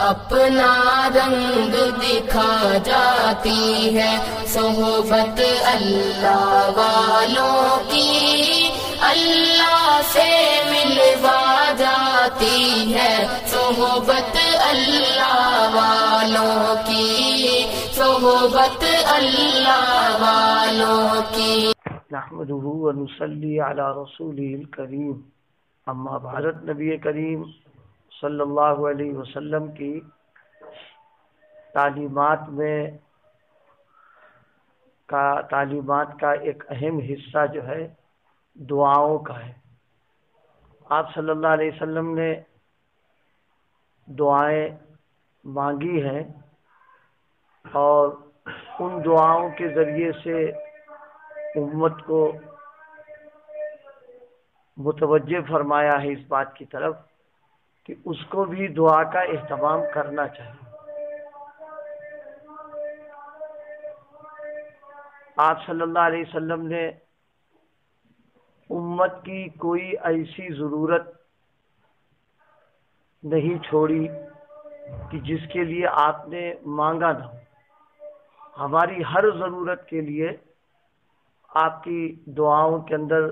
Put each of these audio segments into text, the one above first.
اپنا رنگ دکھا جاتی ہے صحبت اللہ والوں کی، اللہ سے ملوا جاتی ہے صحبت اللہ والوں کی، صحبت اللہ والوں کی۔ نحمده ونصلی علی رسولہ الکریم، اما بعد۔ نبی کریم صلی اللہ علیہ وسلم کی تعلیمات کا ایک اہم حصہ جو ہے دعاؤں کا ہے۔ آپ صلی اللہ علیہ وسلم نے دعائیں مانگی ہیں اور ان دعاؤں کے ذریعے سے امت کو متوجہ فرمایا ہے اس بات کی طرف کہ اس کو بھی دعا کا اہتمام کرنا چاہیے۔ آپ صلی اللہ علیہ وسلم نے امت کی کوئی ایسی ضرورت نہیں چھوڑی کہ جس کے لیے آپ نے مانگا نہ ہو۔ ہماری ہر ضرورت کے لیے آپ کی دعاؤں کے اندر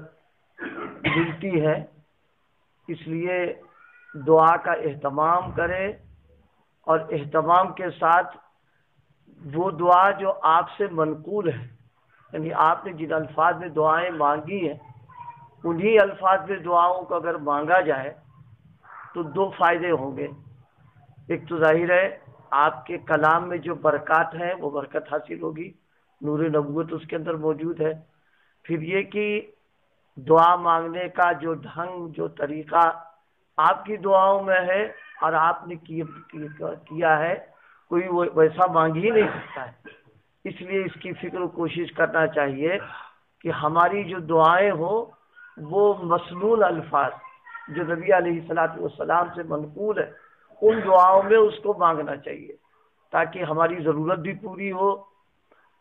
ملتی ہے، اس لیے دعا کا اہتمام کرے اور اہتمام کے ساتھ وہ دعا جو آپ سے منقول ہے، یعنی آپ نے جن الفاظ میں دعائیں مانگی ہیں انہی الفاظ میں دعاؤں کو اگر مانگا جائے تو دو فائدے ہوں گے۔ ایک تو ظاہر ہے آپ کے کلام میں جو برکات ہیں وہ برکت حاصل ہوگی، نور نبوت اس کے اندر موجود ہے۔ پھر یہ کہ دعا مانگنے کا جو ڈھنگ، جو طریقہ آپ کی دعاؤں میں ہے اور آپ نے کیا ہے، کوئی ویسا مانگ ہی نہیں سکتا ہے۔ اس لیے اس کی فکر و کوشش کرنا چاہیے کہ ہماری جو دعائیں ہوں وہ مسنون الفاظ جو نبی علیہ السلام سے منقول ہے ان دعاؤں میں اس کو مانگنا چاہیے، تاکہ ہماری ضرورت بھی پوری ہو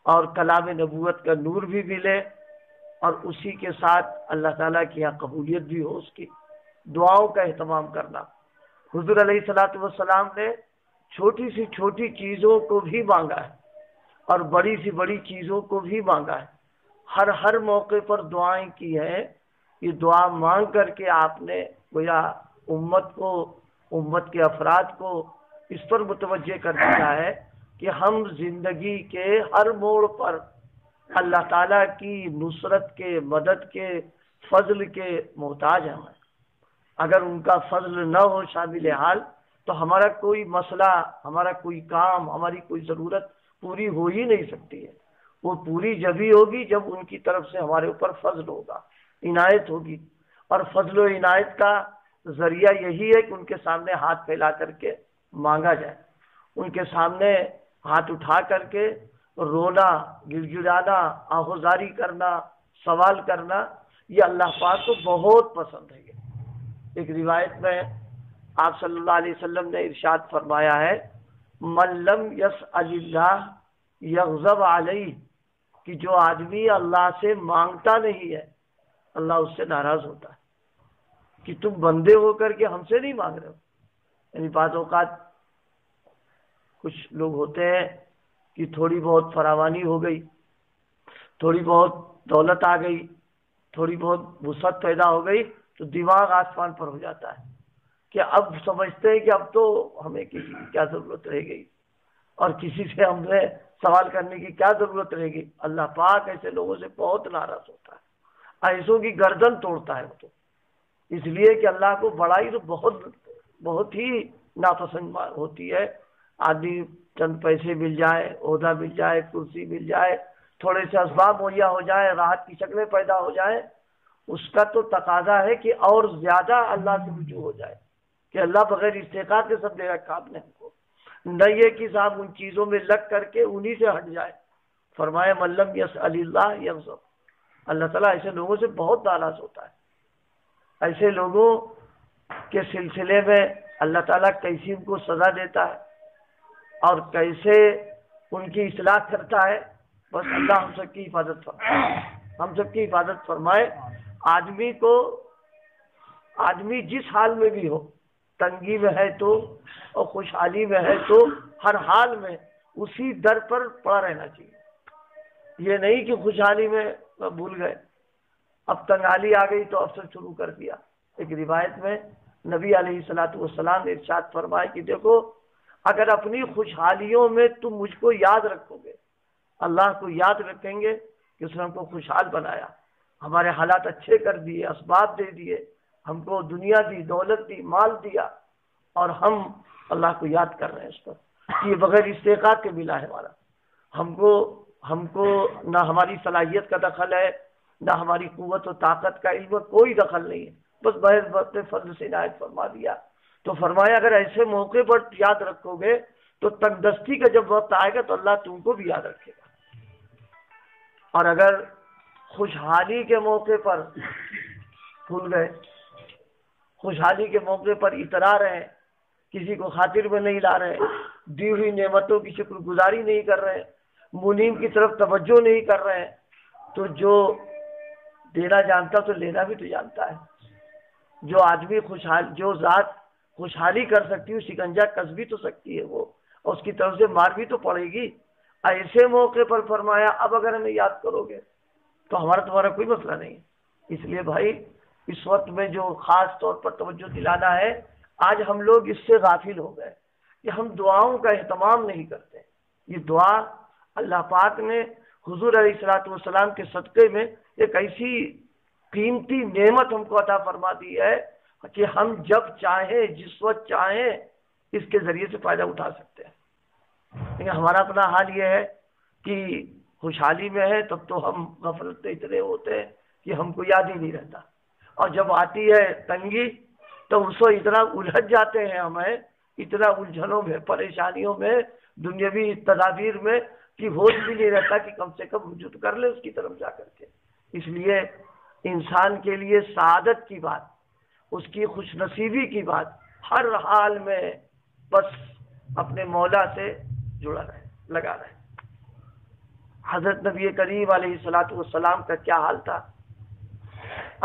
اور کلام نبوت کا نور بھی ملے اور اسی کے ساتھ اللہ تعالیٰ کی یہاں قبولیت بھی ہو۔ اس کی دعاؤں کا اہتمام کرنا۔ حضور علیہ السلام نے چھوٹی سی چھوٹی چیزوں کو بھی مانگا ہے اور بڑی سی بڑی چیزوں کو بھی مانگا ہے۔ ہر موقع پر دعائیں کی ہیں۔ یہ دعا مانگ کر کے آپ نے گویا امت کے افراد کو اس پر متوجہ کر دیا ہے کہ ہم زندگی کے ہر موڑ پر اللہ تعالیٰ کی نصرت کے، مدد کے، فضل کے محتاج ہیں۔ اگر ان کا فضل نہ ہو شامل حال تو ہمارا کوئی مسئلہ، ہمارا کوئی کام، ہماری کوئی ضرورت پوری ہو ہی نہیں سکتی ہے۔ وہ پوری جب ہی ہوگی جب ان کی طرف سے ہمارے اوپر فضل ہوگا، عنایت ہوگی۔ اور فضل و عنایت کا ذریعہ یہی ہے کہ ان کے سامنے ہاتھ پھیلا کر کے مانگا جائے، ان کے سامنے ہاتھ اٹھا کر کے رونا، گر گرانا، آہوزاری کرنا، سوال کرنا، یہ اللہ پاک کو بہت پسند ہے۔ ایک روایت میں آپ صلی اللہ علیہ وسلم نے ارشاد فرمایا ہے، من لم یسأل اللہ یغضب علیہ، کہ جو آدمی اللہ سے مانگتا نہیں ہے اللہ اس سے ناراض ہوتا ہے کہ تم بندے ہو کر کے ہم سے نہیں مانگ رہے ہو۔ یعنی بعض اوقات کچھ لوگ ہوتے ہیں کہ تھوڑی بہت فراوانی ہو گئی، تھوڑی بہت دولت آ گئی، تھوڑی بہت وسعت پیدا ہو گئی تو دماغ آسمان پر ہو جاتا ہے کہ اب سمجھتے ہیں کہ اب تو ہمیں کسی کی کیا ضرورت رہ گئی اور کسی سے ہم نے سوال کرنے کی کیا ضرورت رہ گئی۔ اللہ پاک ایسے لوگوں سے بہت ناراض ہوتا ہے، ایسوں کی گردن توڑتا ہے وہ تو، اس لیے کہ اللہ کو بڑائی تو بہت ہی ناپسند ہوتی ہے۔ آدمی چند پیسے مل جائے، عہدہ مل جائے، کرسی مل جائے، تھوڑے سے اسباب مہیا ہو جائے، راحت کی شکلیں پیدا ہو جائیں، اس کا تو تقاضا ہے کہ اور زیادہ اللہ سے رجوع ہو جائے کہ اللہ بغیر استحقاق کے سب دے رکھا آپ نے ہم کو، نہ یہ کہ صاحب ان چیزوں میں لگ کر کے انہی سے ہٹ جائے۔ فرمایا من لم یسأل اللہ یغضب، اللہ تعالیٰ ایسے لوگوں سے بہت ناراض ہوتا ہے۔ ایسے لوگوں کے سلسلے میں اللہ تعالیٰ کیسی ان کو سزا دیتا ہے اور کیسے ان کی اصلاح کرتا ہے، بس اللہ ہم سب کی حفاظت فرمائے، ہم سب کی حفاظت فرمائے۔ آدمی جس حال میں بھی ہو تنگی میں ہے تو اور خوشحالی میں ہے تو ہر حال میں اسی در پر پڑا رہنا چاہیے۔ یہ نہیں کہ خوشحالی میں بھول گئے، اب تنگحالی آ گئی تو اب سے شروع کر دیا۔ ایک روایت میں نبی علیہ الصلوۃ والسلام نے ارشاد فرمایا کہ دیکھو، اگر اپنی خوشحالیوں میں تم مجھ کو یاد رکھو گے، اللہ کو یاد رکھیں گے کہ اس نے ہم کو خوشحال بنایا، ہمارے حالات اچھے کر دیے، اسباب دے دیے، ہم کو دنیا دی، دولت دی، مال دیا، اور ہم اللہ کو یاد کر رہے ہیں اس پر، یہ بغیر استحقاق کے ملا ہے ہمارا، ہم کو نہ ہماری صلاحیت کا دخل ہے، نہ ہماری قوت و طاقت کا، علم کوئی دخل نہیں ہے، بس بہر وقت فضل سے عنایت فرما دیا۔ تو فرمایا اگر ایسے موقع پر یاد رکھو گے تو تنگدستی کا جب وقت آئے گا تو اللہ تم کو بھی یاد رکھے گا، اور اگر خوشحالی کے موقع پر بھول گئے، خوشحالی کے موقع پر اترا رہے، کسی کو خاطر میں نہیں لا رہے، دی ہوئی نعمتوں کی شکر گزاری نہیں کر رہے، منیم کی طرف توجہ نہیں کر رہے، تو جو دینا جانتا تو لینا بھی تو جانتا ہے۔ جو آدمی جو ذات خوشحالی کر سکتی ہے، شکنجہ کس بھی تو سکتی ہے وہ، اور اس کی طرف سے مار بھی تو پڑے گی۔ ایسے موقع پر فرمایا اب اگر ہمیں یاد کرو گے تو ہمارا تمہارا کوئی مسئلہ نہیں ہے۔ اس لیے بھائی اس وقت میں جو خاص طور پر توجہ دلانا ہے، آج ہم لوگ اس سے غافل ہو گئے کہ ہم دعاؤں کا اہتمام نہیں کرتے۔ یہ دعا اللہ پاک نے حضور علیہ الصلوۃ والسلام کے صدقے میں ایک ایسی قیمتی نعمت ہم کو عطا فرما دی ہے کہ ہم جب چاہیں، جس وقت چاہیں، اس کے ذریعے سے فائدہ اٹھا سکتے ہیں۔ لیکن ہمارا اپنا حال یہ ہے کہ خوشحالی میں ہے تب تو ہم غفلت میں اتنے ہوتے ہیں کہ ہم کو یاد ہی نہیں رہتا، اور جب آتی ہے تنگی تو اس کو اتنا الجھ جاتے ہیں، ہمیں اتنا الجھنوں میں، پریشانیوں میں، دنیاوی تدابیر میں، کہ ہوش بھی نہیں رہتا کہ کم سے کم رجوع کر لے اس کی طرف جا کر کے۔ اس لیے انسان کے لیے سعادت کی بات، اس کی خوش نصیبی کی بات، ہر حال میں بس اپنے مولا سے جڑا رہے، لگا رہے۔ حضرت نبی کریم علیہ الصلوۃ والسلام کا کیا حال تھا؟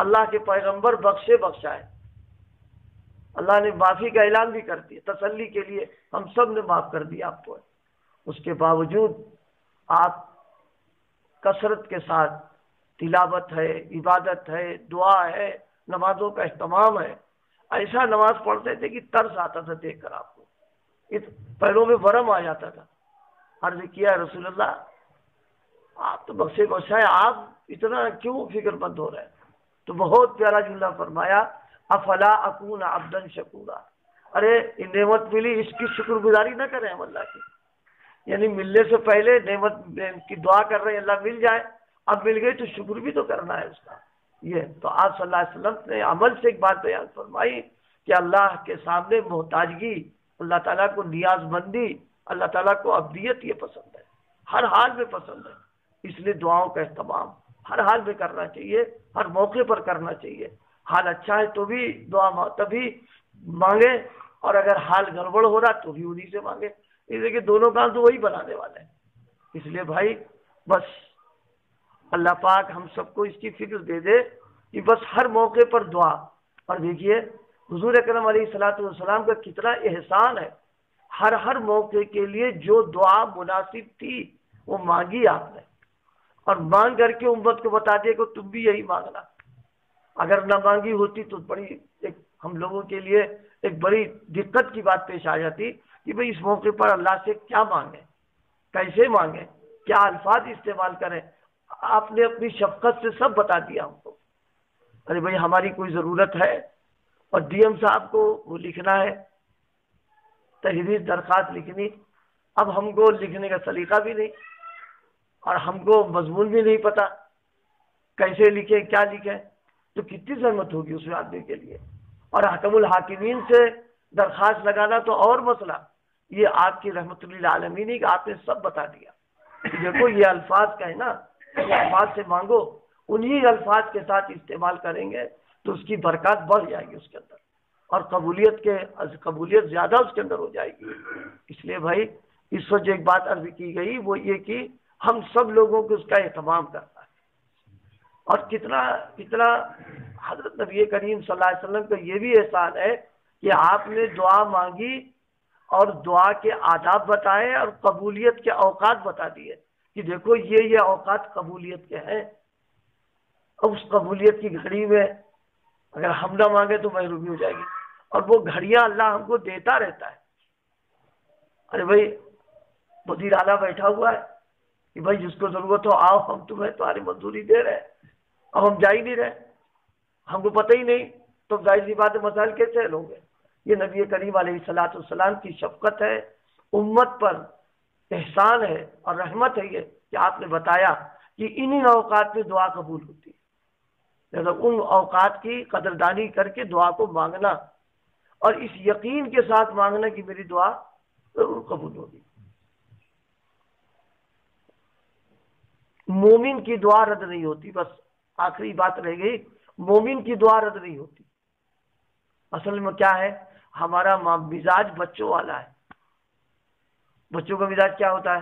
اللہ کے پیغمبر بخشائے، اللہ نے معافی کا اعلان بھی کر دیا، تسلی کے لیے ہم سب نے معاف کر دیا آپ کو، اس کے باوجود آپ کثرت کے ساتھ تلاوت ہے، عبادت ہے، دعا ہے، نمازوں کا اہتمام ہے، ایسا نماز پڑھتے تھے کہ ترس آتا تھا دیکھ کر آپ کو، پیروں میں ورم آ جاتا تھا۔ عرض کیا رسول اللہ آپ تو بخشائے، آپ اتنا کیوں فکر مند ہو رہے ہیں؟ تو بہت پیارا جملہ فرمایا، افلا اکون عبدا شکورا، ارے نعمت ملی اس کی شکر گزاری نہ کریں ہم اللہ کی، یعنی ملنے سے پہلے نعمت کی دعا کر رہے ہیں اللہ مل جائے، اب مل گئی تو شکر بھی تو کرنا ہے اس کا۔ یہ تو آپ صلی اللہ علیہ وسلم نے عمل سے ایک بات بیان فرمائی کہ اللہ کے سامنے محتاجگی، اللہ تعالیٰ کو نیاز مندی، اللہ تعالیٰ کو عبدیت یہ پسند ہے، ہر حال میں پسند ہے۔ اس لیے دعاؤں کا اہتمام ہر حال میں کرنا چاہیے، ہر موقع پر کرنا چاہیے۔ حال اچھا ہے تو بھی دعا تبھی مانگے، اور اگر حال گڑبڑ ہو رہا تو بھی انہی سے مانگے، اس لیے کہ دونوں کام تو وہی بنانے والے ہیں۔ اس لیے بھائی بس اللہ پاک ہم سب کو اس کی فکر دے دے کہ بس ہر موقع پر دعا، اور دیکھیے حضور اکرم علیہ الصلوۃ والسلام کا کتنا احسان ہے، ہر موقع کے لیے جو دعا مناسب تھی وہ مانگی آپ نے، اور مانگ کر کے امت کو بتا دیا کہ تم بھی یہی مانگنا۔ اگر نہ مانگی ہوتی تو بڑی ہم لوگوں کے لیے ایک بڑی دقت کی بات پیش آ جاتی کہ بھئی اس موقع پر اللہ سے کیا مانگیں، کیسے مانگیں، کیا الفاظ استعمال کریں۔ آپ نے اپنی شفقت سے سب بتا دیا ہم کو۔ ارے بھئی ہماری کوئی ضرورت ہے، اور ڈی ایم صاحب کو وہ لکھنا ہے، تحریر درخواست لکھنی، اب ہم کو لکھنے کا سلیقہ بھی نہیں، اور ہم کو مضمون بھی نہیں پتا کیسے لکھیں، کیا لکھیں، تو کتنی زحمت ہوگی اس آدمی کے لیے۔ اور حکم الحاکمین سے درخواست لگانا تو اور مسئلہ، یہ آپ کی رحمت للعالمین ہے کہ آپ نے سب بتا دیا۔ دیکھو یہ الفاظ کا ہے نا، یہ الفاظ سے مانگو، انہی الفاظ کے ساتھ استعمال کریں گے تو اس کی برکات بڑھ جائے گی اس کے اندر، اور قبولیت زیادہ اس کے اندر ہو جائے گی۔ اس لیے بھائی اس وقت جو ایک بات عرض کی گئی وہ یہ کہ ہم سب لوگوں کو اس کا اہتمام کرنا ہے، اور کتنا حضرت نبی کریم صلی اللہ علیہ وسلم کا یہ بھی احسان ہے کہ آپ نے دعا مانگی اور دعا کے آداب بتائے اور قبولیت کے اوقات بتا دیے کہ دیکھو یہ اوقات قبولیت کے ہیں. اب اس قبولیت کی گھڑی میں اگر ہم نہ مانگے تو محرومی ہو جائے گی، اور وہ گھڑیاں اللہ ہم کو دیتا رہتا ہے. ارے بھائی وزیر اعلیٰ بیٹھا ہوا ہے کہ بھائی جس کو ضرورت ہو آؤ، ہم تمہیں تمہاری منظوری دے رہے ہیں، اب ہم جا ہی نہیں رہے، ہم کو پتہ ہی نہیں، تو ظاہر سی بات ہے مسائل کیسے حل ہوں گے؟ یہ نبی کریم علیہ الصلوۃ والسلام کی شفقت ہے، امت پر احسان ہے اور رحمت ہے یہ کہ آپ نے بتایا کہ انہی اوقات میں دعا قبول ہوتی ہے. لہذا ان اوقات کی قدردانی کر کے دعا کو مانگنا اور اس یقین کے ساتھ مانگنا کہ میری دعا ضرور قبول ہوگی. مومن کی دعا رد نہیں ہوتی، بس آخری بات رہ گئی، مومن کی دعا رد نہیں ہوتی. اصل میں کیا ہے، ہمارا مزاج بچوں والا ہے. بچوں کا مزاج کیا ہوتا ہے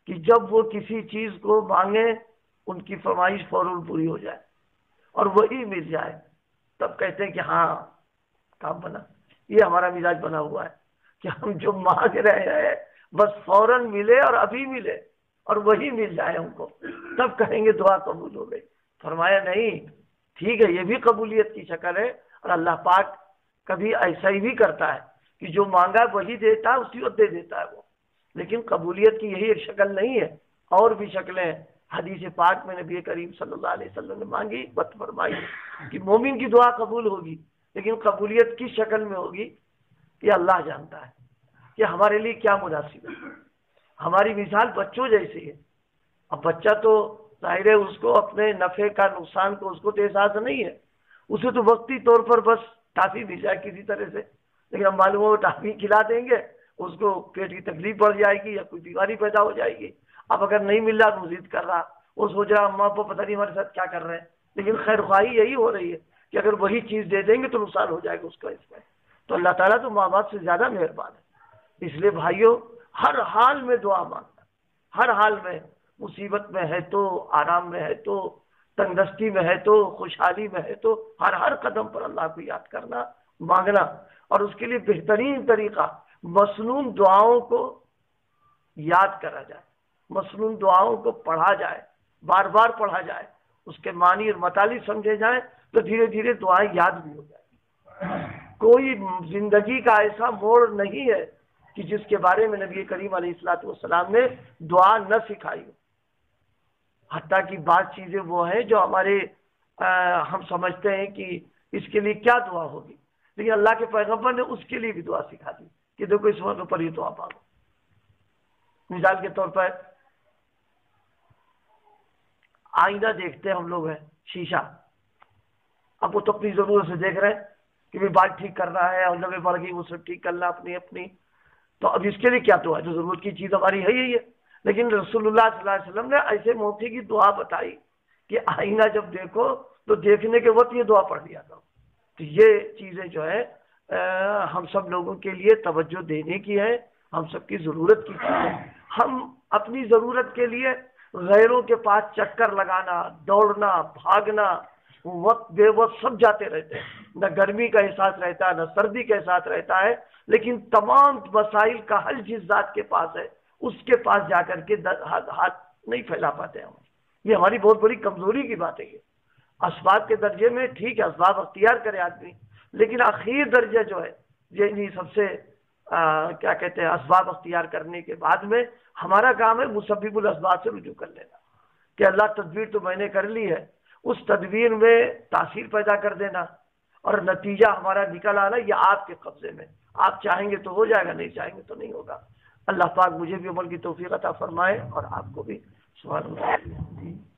کہ جب وہ کسی چیز کو مانگے ان کی فرمائش فوراً پوری ہو جائے اور وہی مل جائے تب کہتے ہیں کہ ہاں کام بنا. یہ ہمارا مزاج بنا ہوا ہے کہ ہم جو مانگ رہے ہیں بس فوراً ملے اور ابھی ملے اور وہی مل جائے ہم کو، تب کہیں گے دعا قبول ہو گئی. فرمایا نہیں، ٹھیک ہے یہ بھی قبولیت کی شکل ہے، اور اللہ پاک کبھی ایسا ہی بھی کرتا ہے کہ جو مانگا وہی دیتا ہے، اسی وقت دے دیتا ہے وہ. لیکن قبولیت کی یہی ایک شکل نہیں ہے، اور بھی شکلیں حدیث پاک میں نبی کریم صلی اللہ علیہ وسلم نے مانگی، بت فرمائی کہ مومن کی دعا قبول ہوگی، لیکن قبولیت کس شکل میں ہوگی یہ اللہ جانتا ہے کہ ہمارے لیے کیا مناسب ہے. ہماری مثال بچوں جیسی ہے. اب بچہ تو ظاہر ہے اس کو اپنے نفع کا نقصان کو اس کو تو احساس نہیں ہے، اسے تو وقتی طور پر بس ٹافی مل جائے کسی طرح سے، لیکن ہم معلوم ہو ٹافی کھلا دیں گے اس کو پیٹ کی تکلیف بڑھ جائے گی یا کوئی بیماری پیدا ہو جائے گی. اب اگر نہیں مل رہا تو ضد کر رہا، وہ سوچ رہا اماں ابا پتہ نہیں ہمارے ساتھ کیا کر رہے ہیں. لیکن خیر خواہی یہی ہو رہی ہے کہ اگر وہی چیز دے دیں گے تو نقصان ہو جائے گا اس کا. اس میں تو اللہ تعالیٰ تو ماں باپ سے زیادہ مہربان ہے. اس لیے بھائیوں ہر حال میں دعا مانگنا، ہر حال میں، مصیبت میں ہے تو، آرام میں ہے تو، تنگ دستی میں ہے تو، خوشحالی میں ہے تو، ہر قدم پر اللہ کو یاد کرنا، مانگنا. اور اس کے لیے بہترین طریقہ مسنون دعاؤں کو یاد کرا جائے، مسنون دعاؤں کو پڑھا جائے، بار بار پڑھا جائے، اس کے معنی اور مطالب سمجھے جائیں تو دھیرے دھیرے دعائیں یاد بھی ہو جائیں. کوئی زندگی کا ایسا موڑ نہیں ہے کہ جس کے بارے میں نبی کریم علیہ الصلوۃ والسلام نے دعا نہ سکھائی ہو. حتیٰ کہ بعض چیزیں وہ ہیں جو ہمارے ہم سمجھتے ہیں کہ اس کے لیے کیا دعا ہوگی، لیکن اللہ کے پیغمبر نے اس کے لیے بھی دعا سکھا دی کہ دیکھو اس موقع پر یہ دعا مانگو. مثال کے طور پر آئینہ دیکھتے ہیں ہم لوگ ہیں، شیشہ. اب وہ تو اپنی ضرورت سے دیکھ رہے ہیں کہ بھی بال ٹھیک کرنا ہے اور لمبے بڑھ گئی وہ سب ٹھیک کرنا اپنی. تو اب اس کے لیے کیا دعا ہے؟ جو ضرورت کی چیز ہماری ہے یہی ہے. لیکن رسول اللہ صلی اللہ علیہ وسلم نے ایسے موقع کی دعا بتائی کہ آئینہ جب دیکھو تو دیکھنے کے وقت یہ دعا پڑھ لیا کرو. تو یہ چیزیں جو ہے ہم سب لوگوں کے لیے توجہ دینے کی ہے، ہم سب کی ضرورت کی چیز ہے. ہم اپنی ضرورت کے لیے غیروں کے پاس چکر لگانا، دوڑنا، بھاگنا، وقت بے وقت سب جاتے رہتے ہیں. نہ گرمی کا احساس رہتا ہے، نہ سردی کا احساس رہتا ہے، لیکن تمام مسائل کا حل جس ذات کے پاس ہے اس کے پاس جا کر کے ہاتھ نہیں پھیلا پاتے ہم. یہ ہماری بہت بڑی کمزوری کی بات ہے. یہ اسباب کے درجے میں ٹھیک ہے، اسباب اختیار کرے آدمی، لیکن آخر درجہ جو ہے یعنی سب سے کیا کہتے ہیں اسباب اختیار کرنے کے بعد میں ہمارا کام ہے مسبب الاسباب سے رجوع کر لینا کہ اللہ تدبیر تو میں نے کر لی ہے، اس تدبیر میں تاثیر پیدا کر دینا اور نتیجہ ہمارا نکل آنا یہ آپ کے قبضے میں. آپ چاہیں گے تو ہو جائے گا، نہیں چاہیں گے تو نہیں ہوگا. اللہ پاک مجھے بھی عمل کی توفیق عطا فرمائے اور آپ کو بھی. سبحان اللہ.